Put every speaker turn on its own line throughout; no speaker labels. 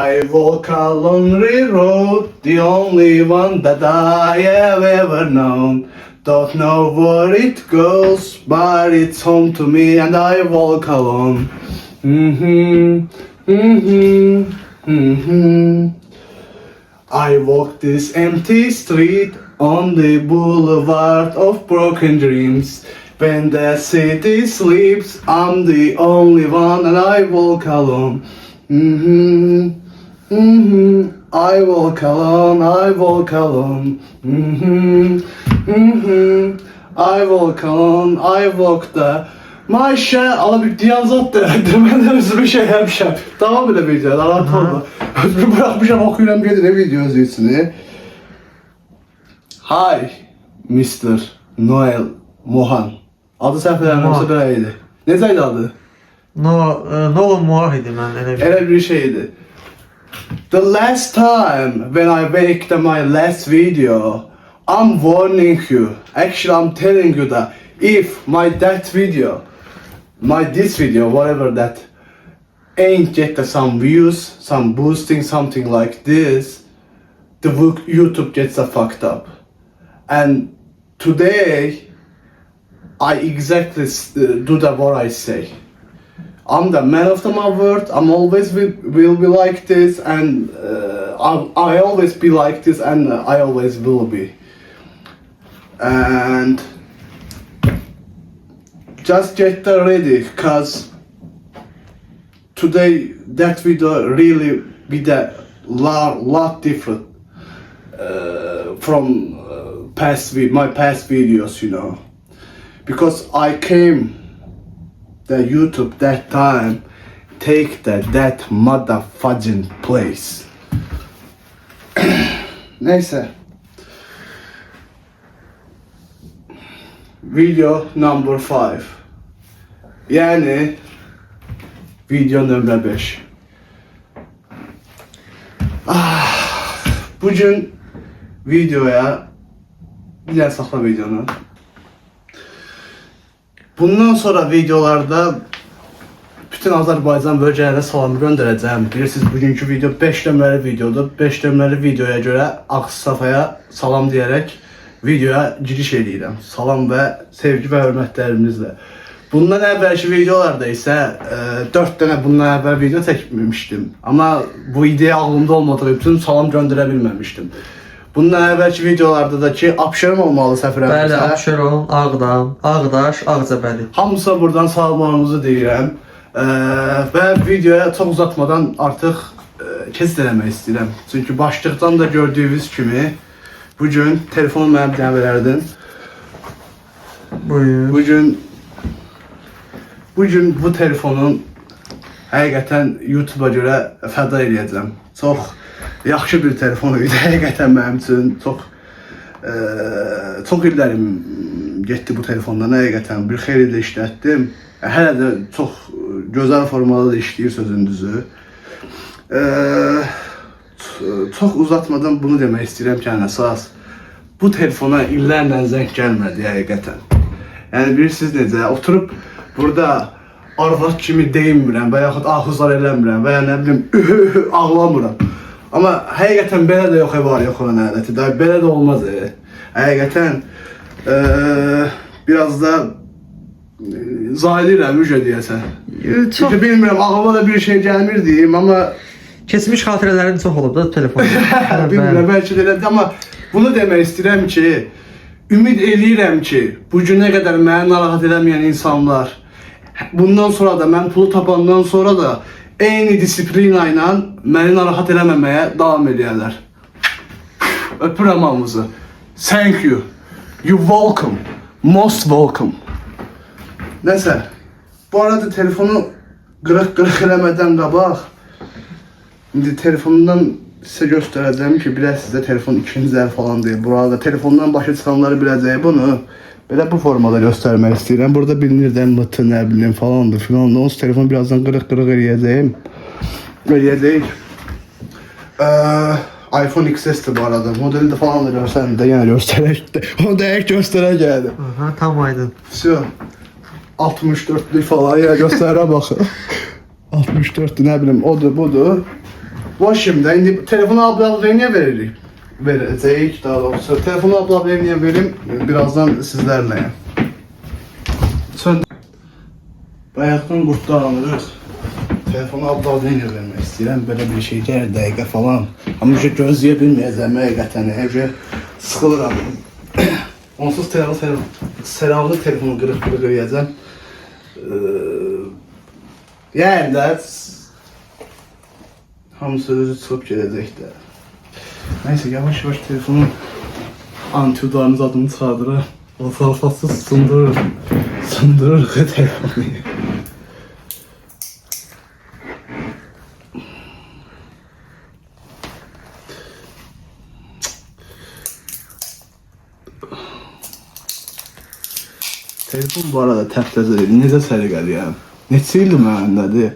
I walk a lonely road, the only one that I have ever known. Don't know where it goes, but it's home to me and I walk alone. I walk this empty street on the boulevard of broken dreams. When the city sleeps, I'm the only one and I walk alone. I walk alone, I walk alone. I walk alone, I walk the... Maşa, ala bir diyazat da ben de özür bir şey yapmışım. Tamam bile video, rahat olma. Özür bırakmışım okuyulan bir de video özürsünü. Hi, Mr. Noel Mohan. Adı səhvələrimsə böyəydi. Necəydi adı?
Nolan Moore idi mən elə bir.
Elə bir şeydi. The last time when I make my last video, I'm warning you. Actually, I'm telling you that if this video, whatever that, ain't get some views, some boosting, something like this, the YouTube gets fucked up. And today, I exactly do what I say. I'm the man of my word. I'm always will be like this, and I always be like this, and I always will be. And just get ready, cause today that video really be the lot different from my past videos, you know, because I came the YouTube that time take that motherfucking place. Neyse. Video number 5. Yani video number 5. Bugün videoya bir sakla videonu. Bundan sonra videolarda bütün Azərbaycan bölgələrə salam göndərəcəm. Bilirsiniz, bugünkü video 5 nömrəli videodur. 5 nömrəli videoya görə Ağsafaya salam deyərək videoya giriş edirəm. Salam və sevgi və hörmətlərimizlə. Bundan əvvəlki videolarda isə 4 dənə bundan əvvəl video çəkmişdim. Amma bu ideya ağlımda olmadığı üçün salam göndərə bilməmişdim. Bundan əvvəlki videolarda da ki, Abşeron olmalı səfirəmizə.
Bəli, Abşeron, Ağdam, Ağdaş, Ağcabədi.
Hamısına buradan salamlarımızı deyirəm. Və videoya çox uzatmadan artıq kesit eləmək istəyirəm. Çünki başlıqdan da gördüyünüz kimi bugün telefonu mənə bir dənə verərdin.
Buyur.
Bugün bu telefonun həqiqətən YouTube'a görə fəda eləyəcəm. Çox yaxşı bir telefon idi həqiqətən mənim üçün. Çox illərim getdi bu telefondan həqiqətən. Bir xeyli də işlətdim. Hələ də çox gözəl formada da işləyir, sözün düzü. Çox uzatmadan bunu demək istəyirəm ki, əsas bu telefona illərlə zəng gəlmədi həqiqətən. Yəni bilirsiniz necə, oturub burada arvad kimi deymirəm və yaxud ahuzlar eləmirəm və ya nə bilim ağlamıram. Amma həqiqətən belə də yox, var yox olan ələti də, belə də olmaz. Həqiqətən biraz da zahilirəm, müjə deyəsən. Çünki bilmirəm, ağlıma da bir şey gəlmir deyim, amma
Keçmiş xatirələrin çox olub da telefonda.
bilmirəm, bəlkə də elədir, amma bunu demək istəyirəm ki, ümid eləyirəm ki, bu günə qədər məni narahat eləməyən insanlar bundan sonra da, mən pulu tapandan sonra da eyni disiplina ilə məni narahat eləməməyə davam edərlər. Öpürəm hamınızı. Thank you. You welcome. Most welcome. Nəsə, bu arada telefonu qırıq eləmədən qabaq, indi telefonundan sizə göstərəcəm ki, biləsiz də telefon ikinci əl falan deyil. Burada telefondan başa çıxanları biləcək bunu. Belə bu formada göstərmək istəyirəm. Burada bilinir də mıtı, nə bilim falandır filan. Onsuz telefonu birazdan qırıq eləyəcəyim. Eləyəcəyik. iPhone XS'dir bu arada. Modeli də falan da görsən də yenə göstərək. Onu dəqiq göstərək gəldi.
Aha, tam aydın.
Всё. 64'lük falan ya göstərə baxın. 64'dür, nə bilim, odur, budur. Boş şimdi. İndi telefonu ablaya niye veririk? Verəcəyik daha doğrusu. Telefonu ablaya niye verim? Birazdan sizlerle. Sən bayaqdan qurtlanırıq. Telefonu ablaya niye vermək istəyirəm? Belə bir şey gəlir dəqiqə falan. Amma bir gözləyə bilməyəcəm həqiqətən. Evə sıxılıram. Onsuz selamlı telefonu qırıq eləyəcəm. Yəni də hamısı özü çıxıb gedəcək də. Neyse yavaş yavaş telefonun antiudarınız adını çağırır. O salfasız sındırır. Sındırır telefonu. Telefon bu arada təftəzədir. Necə səliqəliyəm. Neçə ildir məndədir.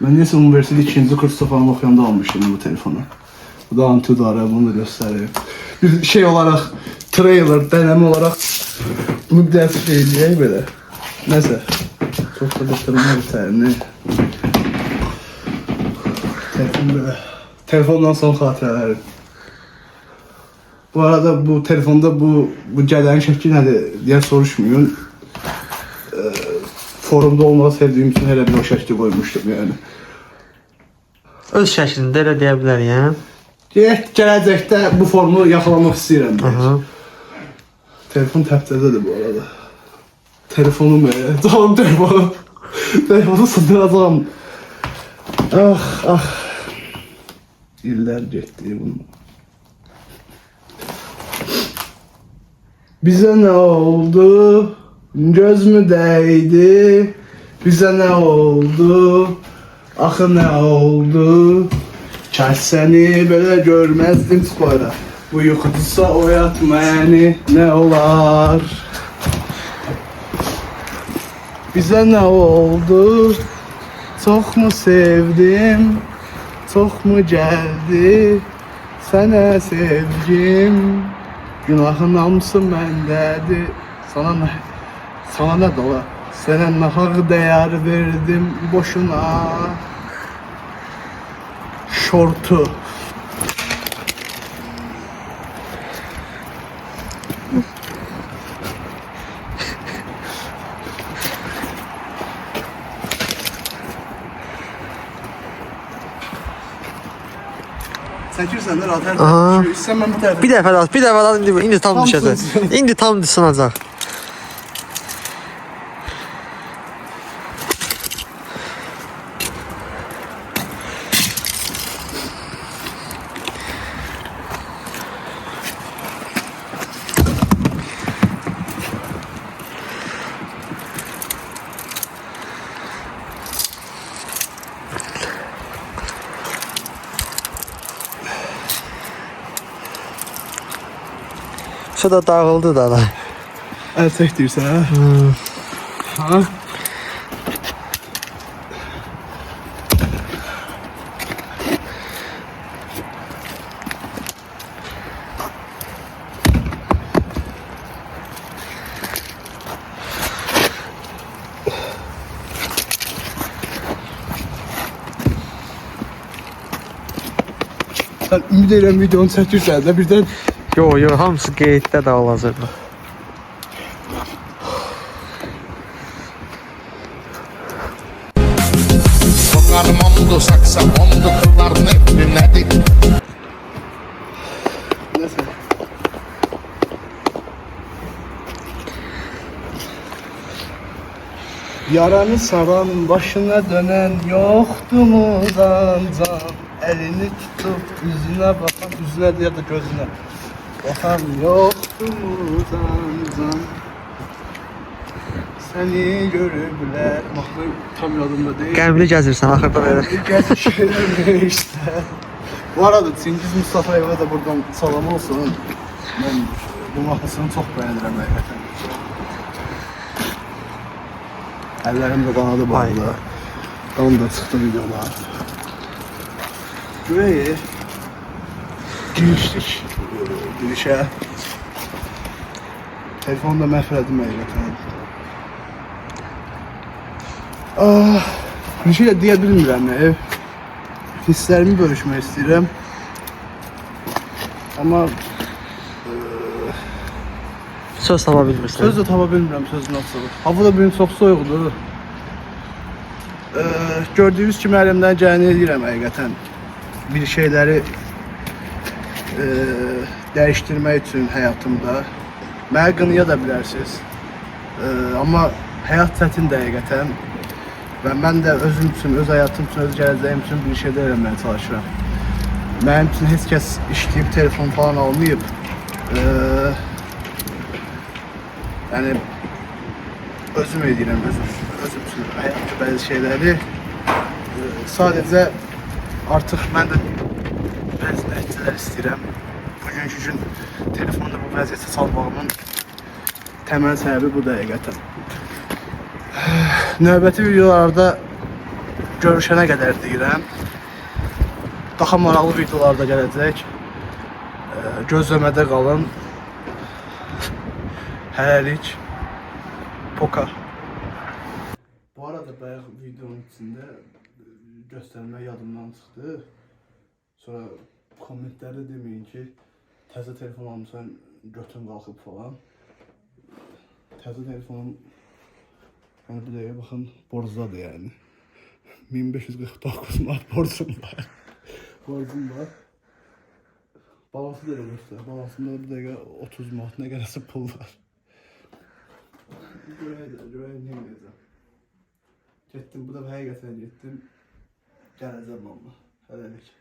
Mən neyse üniversitede 2. kursda falan oxuyanda almışdım bu telefonu. Bu da antiudara, bunu da göstərir. Bir şey olarak, trailer, deneme olarak bunu bir ders şey eləyək belə. Nəsə, çox da götürmə bitərini. Telefon belə. Telefondan son xatirələrim. Bu arada bu telefonda bu gələn şəkil nədir deyə soruşmayın. Forumda olmağı sevdiğim için hele bir o şəkli koymuştum yani.
Öz şəklində elə deyə bilərəm.
Gələcəkdə bu formu yaxalamaq istəyirəm. Telefon təptəzədir bu arada. Telefonum canım telefonu. Telefonu sındıracağım. Ah. İllər getdi bunun. Bize ne oldu? Göz mü değdi? Bize ne oldu? Axı ne oldu? Kaş seni böyle görmezdim sonra. Bu yuxudusa oyat məni ne olar? Bize ne oldu? Çok mu sevdim? Çok mu geldi? Sənə sevgim? Günahın hamısı məndədir. Sana ne dola? Sana ne hak değer verdim boşuna. Şortu. Çəkirsən də rahat
Aha.
hər şey. Mən bu tərəfə.
Bir dəfə daha indi tam
Tam
düşəcək.
sınacaq.
İndi tam sınacaq. Şu da dağıldı da.
Əl çək deyirsən, hə? Ha? Sən ümid edirəm videonu çəkirsən də birdən
Yo, hamısı qeyddə də olacaq.
Sokarım omdu saksa omdu kılların hepinledik.
Nəsə. Yaranı saran başına dönen yoktu mu can? Elini tutup yüzüne bakan, yüzüne ya da gözüne bakan yoktu mu can? Seni görüblər. Mahnı tam yadımda değil.
Qəmli gəzirsən axırda belə.
Gerçekten işte. Bu arada Cengiz Mustafa'ya da buradan salam olsun. Ben bu mahnısını çok beğenirim hakikaten. Ellerim de kanadı
Vay.
bağlı. Kan da çıktı videoda. Burayı giriştik. Girişe. Telefonu da məhvələdim hakikaten. Bir şey de deyə bilmirəm ev. hisslərimi bölüşmək istəyirəm. Amma
Söz tapa bilmirsən.
söz də tapa bilmirəm sözün açığı. Hava da bugün çox soyuqdur. Gördüyünüz kimi əlimdən gələni edirəm həqiqətən. Bir şeyləri dəyişdirmək üçün həyatımda. Mənə qınaya da bilərsiniz. Amma həyat çətindir həqiqətən. Və mən də özüm üçün, öz həyatım üçün, öz gələcəyim üçün bir şeylər eləməyə çalışıram. Mənim üçün heç kəs işləyib telefon falan almayıb. Yəni özüm edirəm, özüm üçün həyatda bəzi şeyləri. Sadəcə artıq mən də bəzi nəticələr istəyirəm. Bugünkü gün telefonda bu vəziyyətə salmağımın təməl səbəbi bu da həqiqətən. Növbəti videolarda görüşənə qədər deyirəm. Daha maraqlı videolar da gələcək. Gözləmədə qalın. Hələlik. Poka. Bu arada bayaq videonun içində göstərmək yadımdan çıxdı. Sonra kommentlərdə deməyin ki, təzə telefon almışsan, götün qalxıb falan. Təzə telefonum, yəni bir dəqiqə baxın, borcdadır yəni. 1549 manat borcum var. Borcum var. Balansı da elə göstər. Balansında bir dəqiqə 30 manat nə qədərsə pul var. Görəyim nə edəcəm. Getdim, bu da həqiqətən getdim. Gələcəm amma. Hələlik.